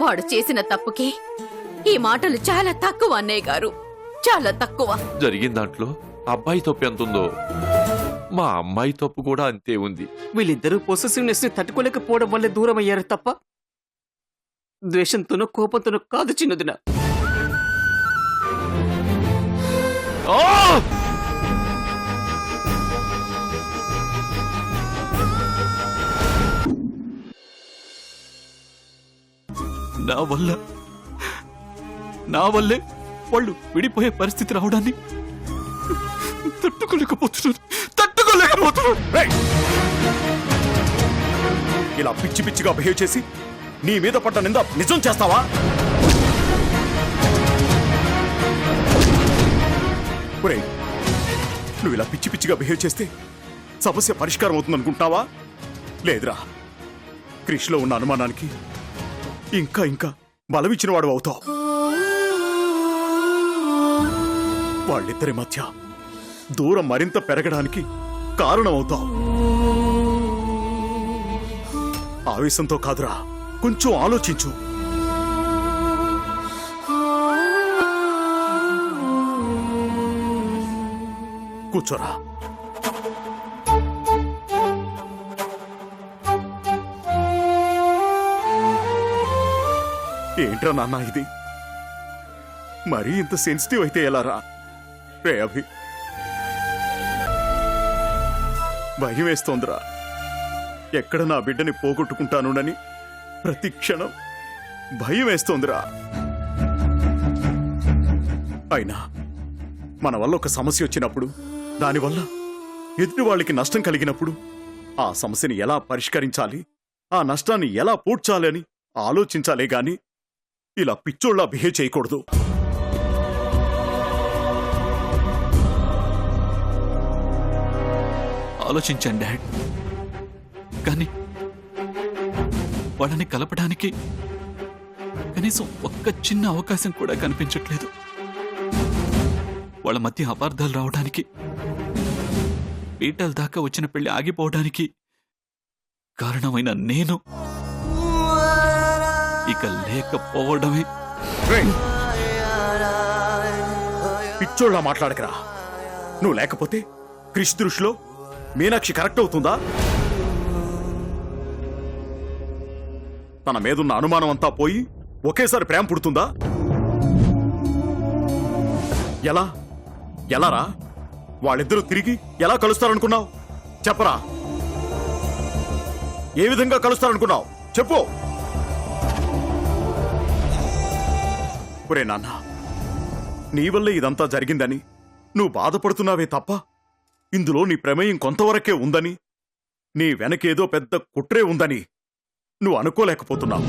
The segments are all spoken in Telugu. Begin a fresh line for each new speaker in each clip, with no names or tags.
వాడు చేసిన తప్పుకి ఈ మాటలు చాలా తక్కువ అన్నయ్య గారు, చాలా తక్కువ.
జరిగిన దాంట్లో అబ్బాయి తప్పు ఎంతుందో మా అమ్మాయి తప్పు కూడా అంతే ఉంది.
వీళ్ళిద్దరూ పొసెసివ్నెస్ ని తట్టుకోలేకపోవడం వల్లే దూరం అయ్యారు తప్ప ద్వేషంతోనో కోపంతోనో కాదు చిన్నదిన.
నా వల్లే వాళ్ళు విడిపోయే పరిస్థితి రావడాన్ని తట్టుకోలేకపోతున్నాను.
ఇలా పిచ్చి పిచ్చిగా బిహేవ్ చేసి నీ మీద పడ్డ నింద నిజం చేస్తావా? ఒరేయ్, నువ్వు ఇలా పిచ్చి పిచ్చిగా బిహేవ్ చేస్తే సమస్య పరిష్కారం అవుతుంది అనుకుంటున్నావా? లేదురా, క్రిష్లో ఉన్న అనుమానానికి ఇంకా ఇంకా బలమిచ్చిన వాడు అవుతావు. వాళ్ళిద్దరి మధ్య దూరం మరింత పెరగడానికి కారణమవుతావు. ఆవేశంతో కాదురా, కొంచెం ఆలోచించు. కూర్చోరా. ఏంట్రా నాన్న ఇది? మరీ ఇంత సెన్సిటివ్ అయితే ఎలారా? రే అభి, భయం వేస్తోందిరా. ఎక్కడ నా బిడ్డని పోగొట్టుకుంటానునని ప్రతి క్షణం భయం వేస్తోందిరా. అయినా మన వల్ల ఒక సమస్య వచ్చినప్పుడు, దానివల్ల ఎదుటి వాళ్ళకి నష్టం కలిగినప్పుడు ఆ సమస్యని ఎలా పరిష్కరించాలి, ఆ నష్టాన్ని ఎలా పూడ్చాలి అని ఆలోచించాలే గాని ఇలా పిచ్చోళ్ళ బిహేవ్ చేయకూడదు.
ఆలోచించాను డాడ్, కానీ వాళ్ళని కలపడానికి కనీసం ఒక్క చిన్న అవకాశం కూడా కనిపించట్లేదు. వాళ్ళ మధ్య అపార్థాలు రావడానికి, పీటల దాకా వచ్చిన పెళ్లి ఆగిపోవడానికి కారణమైన నేను ఇక లేకపోవడమే.
పిచ్చోళ్ళ మాట్లాడకరా. నువ్వు లేకపోతే క్రిష్ దృష్టిలో మీనాక్షి కరెక్ట్ అవుతుందా? తన మీదున్న అనుమానం అంతా పోయి ఒకేసారి ప్రేమ పుడుతుందా? ఎలా ఎలారా? వాళ్ళిద్దరూ తిరిగి ఎలా కలుస్తారనుకున్నావు? చెప్పరా, ఏ విధంగా కలుస్తారనుకున్నావు? చెప్పు. ఒరే నాన్న, నీ వల్లే ఇదంతా జరిగిందని నువ్వు బాధపడుతున్నావే తప్ప ఇందులో నీ ప్రమేయం కొంతవరకే ఉందని, నీ వెనకేదో పెద్ద కుట్రే ఉందని నువ్వు అనుకోలేకపోతున్నావు.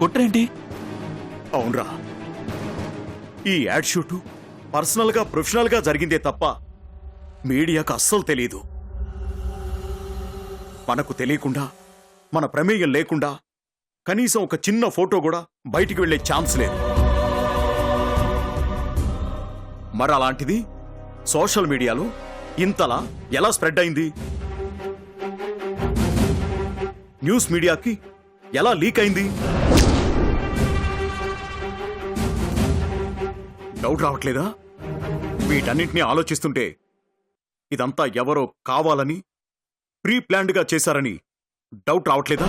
కుట్రేంటి?
అవునరా, ఈ యాడ్ షూటు పర్సనల్ గా ప్రొఫెషనల్ గా జరిగిందే తప్ప మీడియాకు అస్సలు తెలియదు. మనకు తెలియకుండా, మన ప్రమేయం లేకుండా కనీసం ఒక చిన్న ఫోటో కూడా బయటికి వెళ్లే ఛాన్స్ లేదు. మరి అలాంటిది సోషల్ మీడియాలో ఇంతలా ఎలా స్ప్రెడ్ అయింది? న్యూస్ మీడియాకి ఎలా లీక్ అయింది? డౌట్ రావట్లేదా? వీటన్నింటినీ ఆలోచిస్తుంటే ఇదంతా ఎవరో కావాలని ప్రీ ప్లాన్డ్ గా చేశారని డౌట్ రావట్లేదా?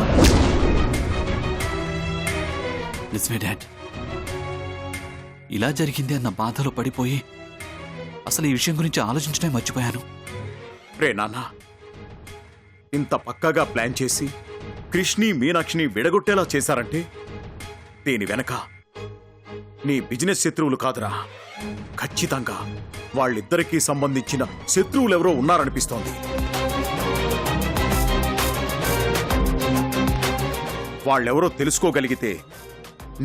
నిజమే డాడ్, ఇలా జరిగింది అన్న బాధలో పడిపోయి అసలు ఈ విషయం గురించి ఆలోచించడమే మర్చిపోయాను.
రే నాన్న, ఇంత పక్కాగా ప్లాన్ చేసి క్రిష్ని మీనాక్షిని విడగొట్టేలా చేశారంటే దీని వెనక నీ బిజినెస్ శత్రువులు కాదురా, ఖచ్చితంగా వాళ్ళిద్దరికీ సంబంధించిన శత్రువులెవరో ఉన్నారనిపిస్తోంది. వాళ్ళెవరో తెలుసుకోగలిగితే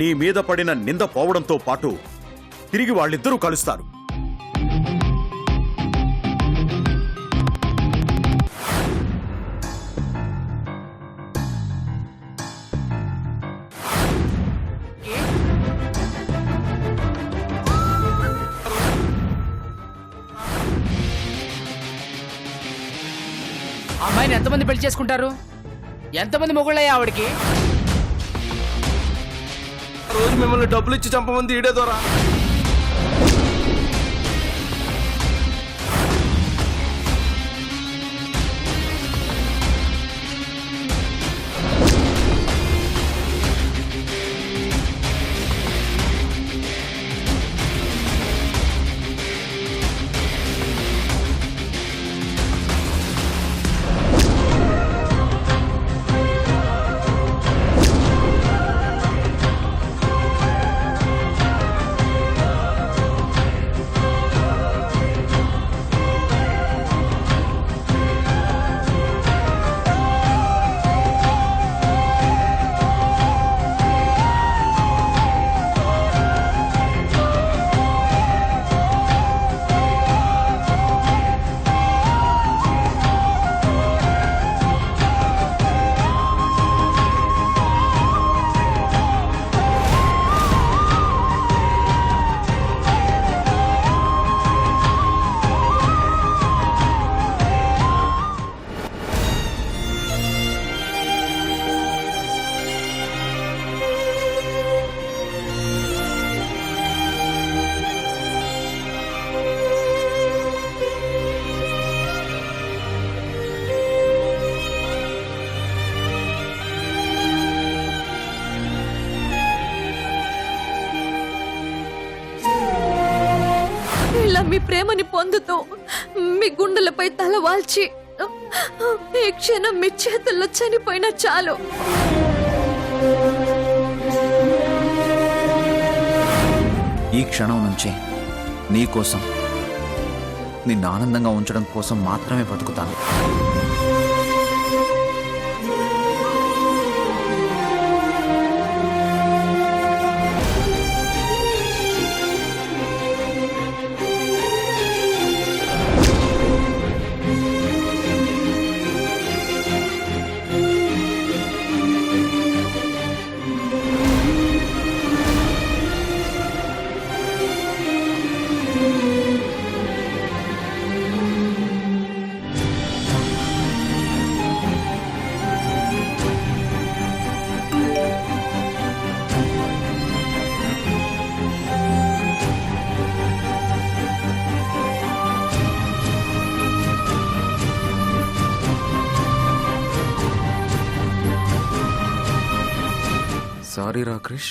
నీ మీద పడిన నింద పోవడంతో పాటు తిరిగి వాళ్ళిద్దరూ కలుస్తారు.
అమ్మాయిని ఎంతమంది పెళ్లి చేసుకుంటారు? ఎంతమంది మొగుళ్ళయ్యా ఆవిడికి?
రోజు మిమ్మల్ని డబ్బులు ఇచ్చి చంపమంది ఈడే ద్వారా.
ఇలా మీ ప్రేమని పొందుతూ మీ గుండెలపై తల వాల్చి ఈ క్షణం మీ చేతుల్లో చనిపోయినా చాలు.
ఈ క్షణం నుంచి నీ కోసం, నిన్ను ఆనందంగా ఉంచడం కోసం మాత్రమే బతుకుతాను. సారీ రా క్రిష్,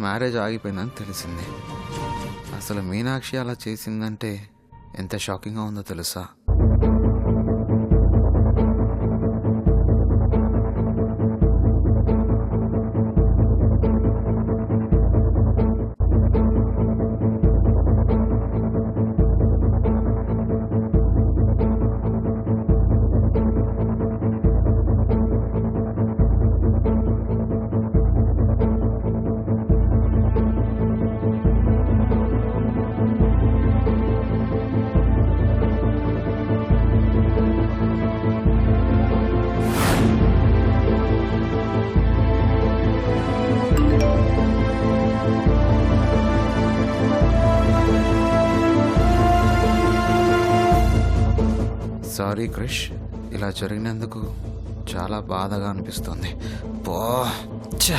మ్యారేజ్ ఆగిపోయిందని తెలిసింది. అసలు మీనాక్షి అలా చేసిందంటే ఎంత షాకింగ్గా ఉందో తెలుసా? సారీ క్రిష్, ఇలా జరిగినందుకు చాలా బాధగా అనిపిస్తుంది. పో ఛ!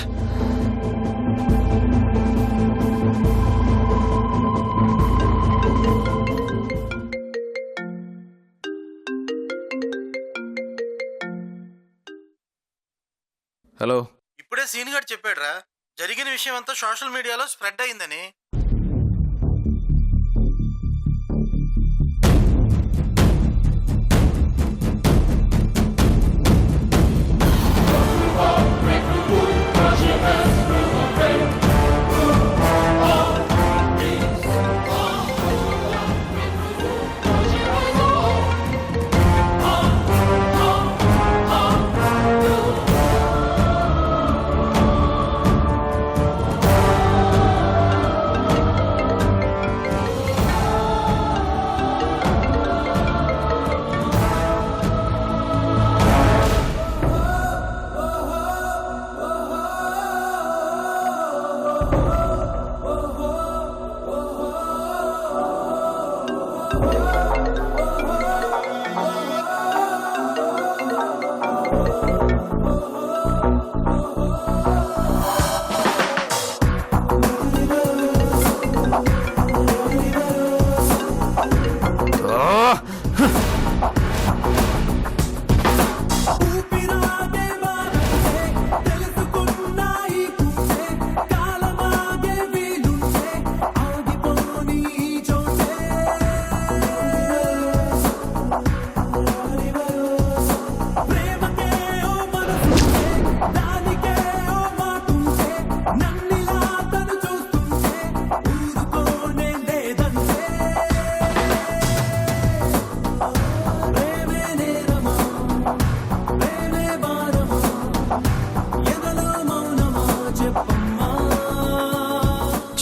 హలో,
ఇప్పుడే సీన్ గారు చెప్పాడురా, జరిగిన విషయం అంతా సోషల్ మీడియాలో స్ప్రెడ్ అయిందని.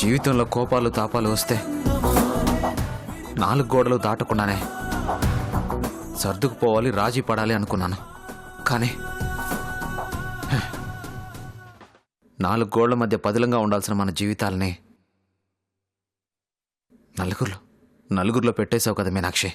జీవితంలో కోపాలు తాపాలు వస్తే 4 గోడలు దాటకుండానే సర్దుకుపోవాలి, రాజీ పడాలి అనుకున్నాను. కానీ 4 గోడల మధ్య పదిలంగా ఉండాల్సిన మన జీవితాలని నలుగురిలో పెట్టేశావు కదా మీనాక్షి.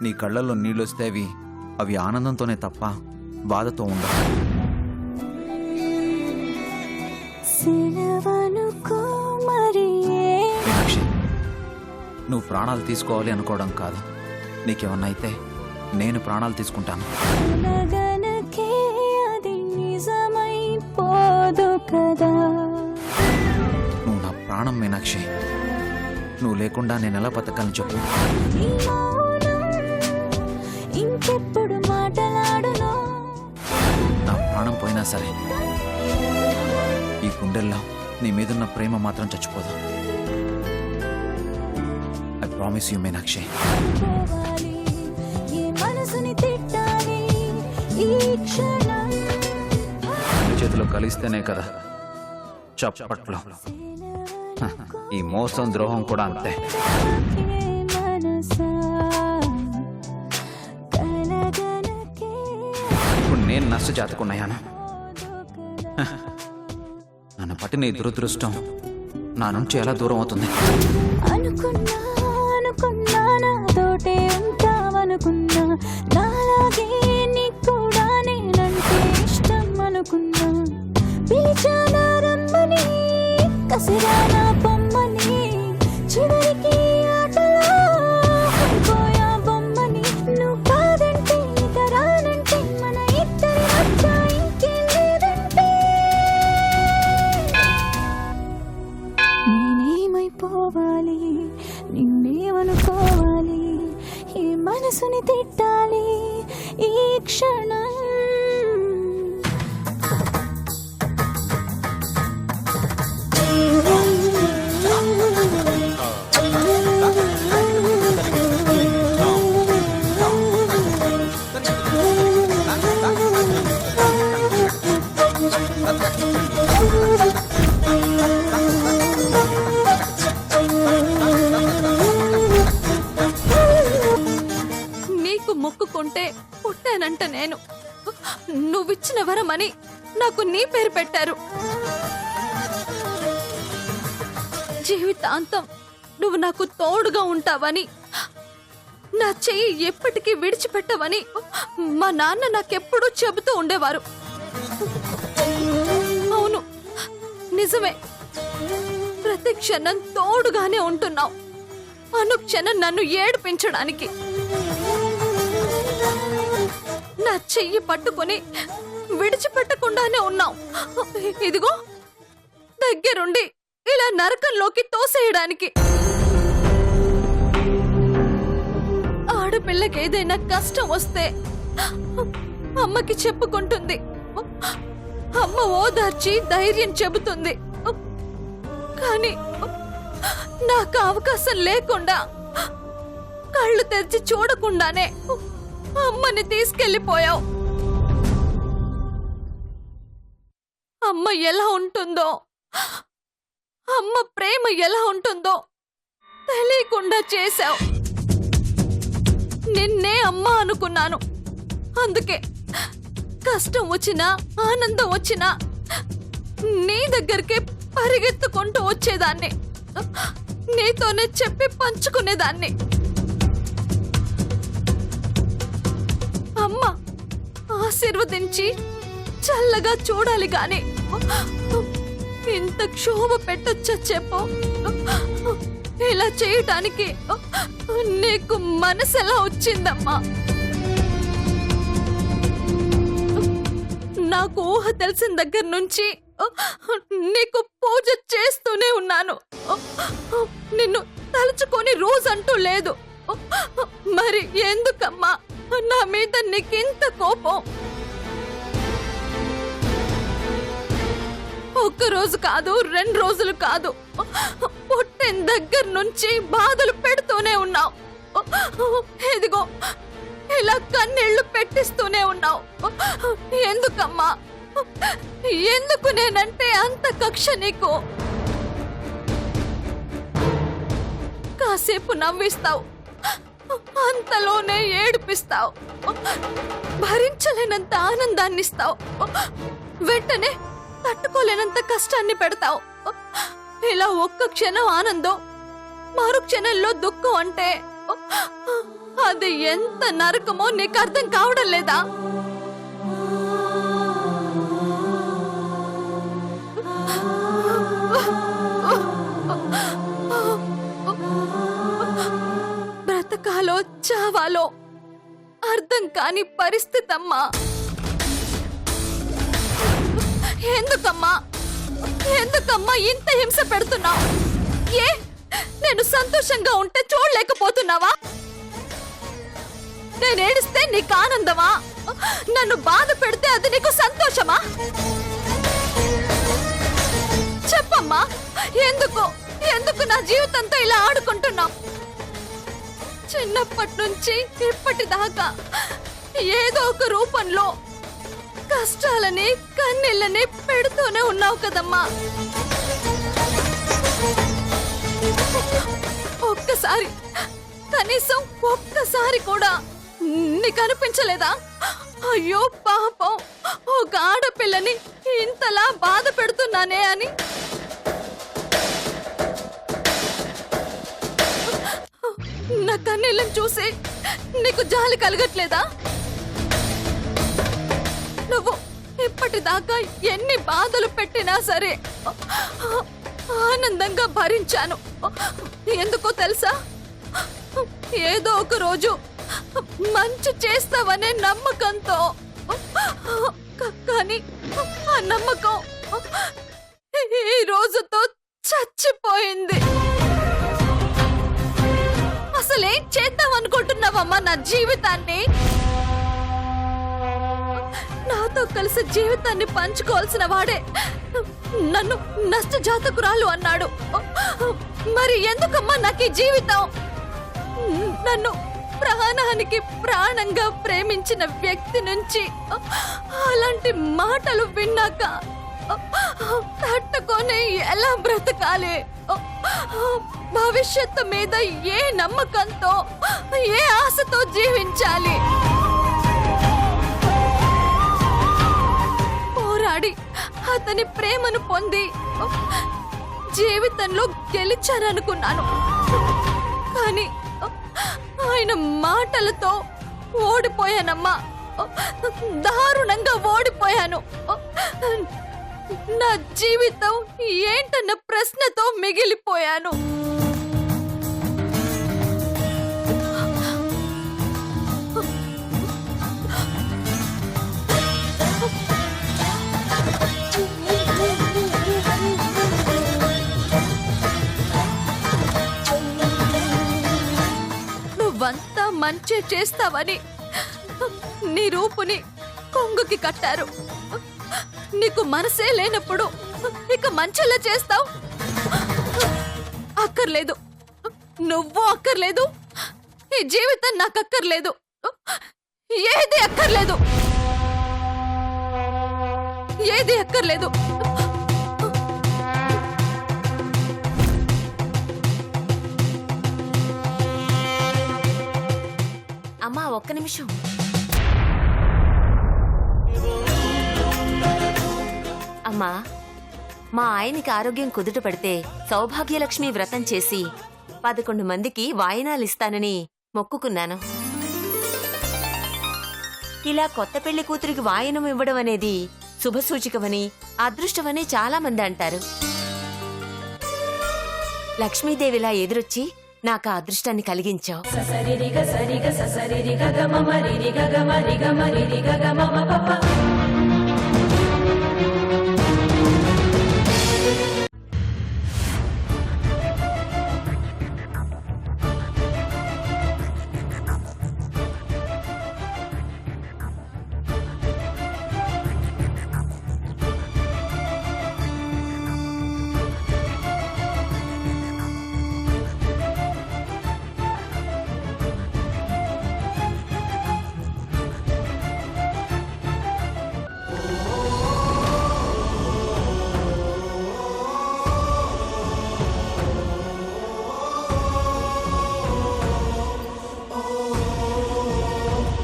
నీ కళ్ళల్లో నీళ్ళొస్తే అవి ఆనందంతోనే తప్ప బాధతో ఉండవు. మీనాక్షి, నువ్వు ప్రాణాలు తీసుకోవాలి అనుకోవడం కాదు. నీకేమన్నా అయితే నేను ప్రాణాలు తీసుకుంటాను. నువ్వు నా ప్రాణం మీనాక్షి. నువ్వు లేకుండా నేను ఎలా బతకాలని చెప్పు.
ఇంకెప్పుడు మాటలాడును.
నా ప్రాణం పోయినా సరే ఈ గుండెల్లో నీ మీదున్న ప్రేమ మాత్రం చచ్చిపోదు. I promise you Meenakshi.
మనసుని తిట్టాలి ఈ క్షణం.
చేతిలో కలిస్తేనే కదా చప్పట్లో. ఈ మోసం ద్రోహం కూడా అంతే. ఇప్పుడు నేను నష్ట జాతకున్నాయాను. నన్ను పట్టిన ఈ దురదృష్టం నా నుంచి ఎలా దూరం అవుతుంది?
అనుకున్నా నాతోటే ఉంటావనుకున్నా. నాలాగే నీకు కూడా నేనంటే ఇష్టం అనుకున్నా. పిలిచానా రమ్మని, కసిరానా పొమ్మని, చివరికి ఆటలో పోయా బొమ్మని. నువ్వు కాదంటే ఇక రానంటే మన ఇద్దరి మధ్య ఇంకేం లేదంటే నేనేమైపోవాలి, నిన్నేమనుకోవాలి, ఈ మనసుని తిట్టాలి ఈ క్షణం.
నీకు మొక్కుకుంటే పుట్టానంట నేను. నువ్విచ్చిన వరమని నాకు నీ పేరు పెట్టారు. జీవితాంతం నువ్వు నాకు తోడుగా ఉంటావని, నా చెయ్యి ఎప్పటికీ విడిచిపెట్టవని మా నాన్న నాకెప్పుడూ చెబుతూ ఉండేవారు. అవును, నిజమే. ప్రతి క్షణం తోడుగానే ఉంటున్నావు, అనుక్షణం నన్ను ఏడిపించడానికి. నా చెయ్యి పట్టుకొని విడిచిపెట్టకుండానే ఉన్నావు. ఇదిగో దగ్గరుండి ఇలా నరకంలోకి తోసేయడానికి. ఆడపిల్లకి ఏదైనా కష్టం వస్తే అమ్మకి చెప్పుకుంటుంది. అమ్మ ఓదార్చి ధైర్యం చెబుతుంది. కానీ నాకు అవకాశం లేకుండా, కళ్ళు తెరిచి చూడకుండానే అమ్మని తీసుకెళ్లిపోయావు. అమ్మ ఎలా ఉంటుందో, అమ్మ ప్రేమ ఎలా ఉంటుందో తెలియకుండా చేశావు. నిన్నే అమ్మ అనుకున్నాను. అందుకే కష్టం వచ్చినా ఆనందం వచ్చినా నీ దగ్గరికే పరిగెత్తుకుంటూ వచ్చేదాన్ని, నీతోనే చెప్పి పంచుకునేదాన్ని. అమ్మ ఆశీర్వదించి చల్లగా చూడాలి గాని ఇంత క్షోభ పెట్టొచ్చా చెప్పు? ఇలా చేయటానికి నీకు మనసు ఎలా వచ్చిందమ్మా? నాకు ఊహ తెలిసిన దగ్గర నుంచి నీకు పూజ చేస్తూనే ఉన్నాను. నిన్ను తలుచుకొని రోజంటూ లేదు. మరి ఎందుకమ్మా నా మీద నీకింత కోపం? ఒక్క రోజు కాదు, 2 రోజులు కాదు, పుట్టిన దగ్గర నుంచి బాధలు పెడుతూనే ఉన్నావు. ఎదిగో ఇలా కన్నీళ్లు పెట్టిస్తూనే ఉన్నావు. ఎందుకమ్మా? ఎందుకు నేనంటే అంత కక్ష నీకు? కాసేపు నవ్విస్తావు, అంతలోనే ఏడిపిస్తావు. భరించలేనంత ఆనందాన్ని ఇస్తావు, వెంటనే తట్టుకోలేనంత కష్టాన్ని పెడతావు. ఇలా ఒక్క క్షణం ఆనందం, మరో క్షణంలో దుఃఖం అంటే అది ఎంత నరకమో నీకు అర్థం కావడం లేదా? బ్రతకాలో చావాలో అర్థం కాని పరిస్థితి అమ్మా. ఎందుకమ్మా ఎందుకమ్మా ఇంత హింస పెడుతున్నావు? ఏ నేను సంతోషంగా ఉంటే చూడలేకపోతున్నావా? నేను ఏడిస్తే నీకు ఆనందమా? నన్ను బాధ పెడితే అది నీకు సంతోషమా? చెప్పమ్మా, ఎందుకు ఎందుకు నా జీవితంతో ఇలా ఆడుకుంటున్నావు? చిన్నప్పటి నుంచి ఇప్పటిదాకా ఏదో ఒక రూపంలో కష్టాలని కన్నీళ్ళని పెడుతూనే ఉన్నావు కదమ్మా. ఒక్కసారి, కనీసం ఒక్కసారి కూడా నీకు అనిపించలేదా? అయ్యో పాపం, ఒక ఆడపిల్లని ఇంతలా బాధ పెడుతున్నానే అని. నా కన్నీళ్ళని చూసి నీకు జాలి కలగట్లేదా? నువ్వు ఇప్పటిదాకా ఎన్ని బాధలు పెట్టినా సరే ఆనందంగా భరించాను. ఎందుకో తెలుసా? ఏదో ఒక రోజు మంచి చేస్తావనే నమ్మకంతో. కానీ ఆ నమ్మకం ఈ రోజుతో చచ్చిపోయింది. అసలేం చేద్దాం అనుకుంటున్నావమ్మా నా జీవితాన్ని? నాతో కలిసి జీవితాన్ని పంచుకోవాల్సిన వాడే నన్ను నష్టజాతకురాలు అన్నాడు. మరి ఎందుకమ్మా నాకు ఈ జీవితం? నన్ను ప్రాణానికి ప్రాణంగా ప్రేమించిన వ్యక్తి నుంచి అలాంటి మాటలు విన్నాక తట్టుకొని ఎలా బ్రతకాలి? భవిష్యత్తు మీద ఏ నమ్మకంతో, ఏ ఆశతో జీవించాలి? పోరాడి అతని ప్రేమను పొంది జీవితంలో గెలిచాననుకున్నాను. కానీ ఆయన మాటలతో ఓడిపోయానమ్మా. దారుణంగా ఓడిపోయాను. నా జీవితం ఏంటన్న ప్రశ్నతో మిగిలిపోయాను. నువ్వంతా మంచి చేస్తావని నీ రూపుని కొంగుకి కట్టారు. నీకు మనసే లేనప్పుడు ఇక మంచెలా చేస్తావు? అక్కర్లేదు, నువ్వు అక్కర్లేదు, ఈ జీవితం నాకు అక్కర్లేదు, ఏది అక్కర్లేదు. ఏది అక్కర్లేదు.
అమ్మా ఒక్క నిమిషం. అమ్మా, మా ఆయనకి ఆరోగ్యం కుదుట పడితే సౌభాగ్యలక్ష్మి వ్రతం చేసి 11 మందికి వాయినాలిస్తానని మొక్కుకున్నాను. ఇలా కొత్త పెళ్లి కూతురికి వాయనం ఇవ్వడం అనేది శుభసూచికమని, అదృష్టమని చాలా మంది అంటారు. లక్ష్మీదేవిలా ఎదురొచ్చి నాకు ఆ అదృష్టాన్ని కలిగించావు.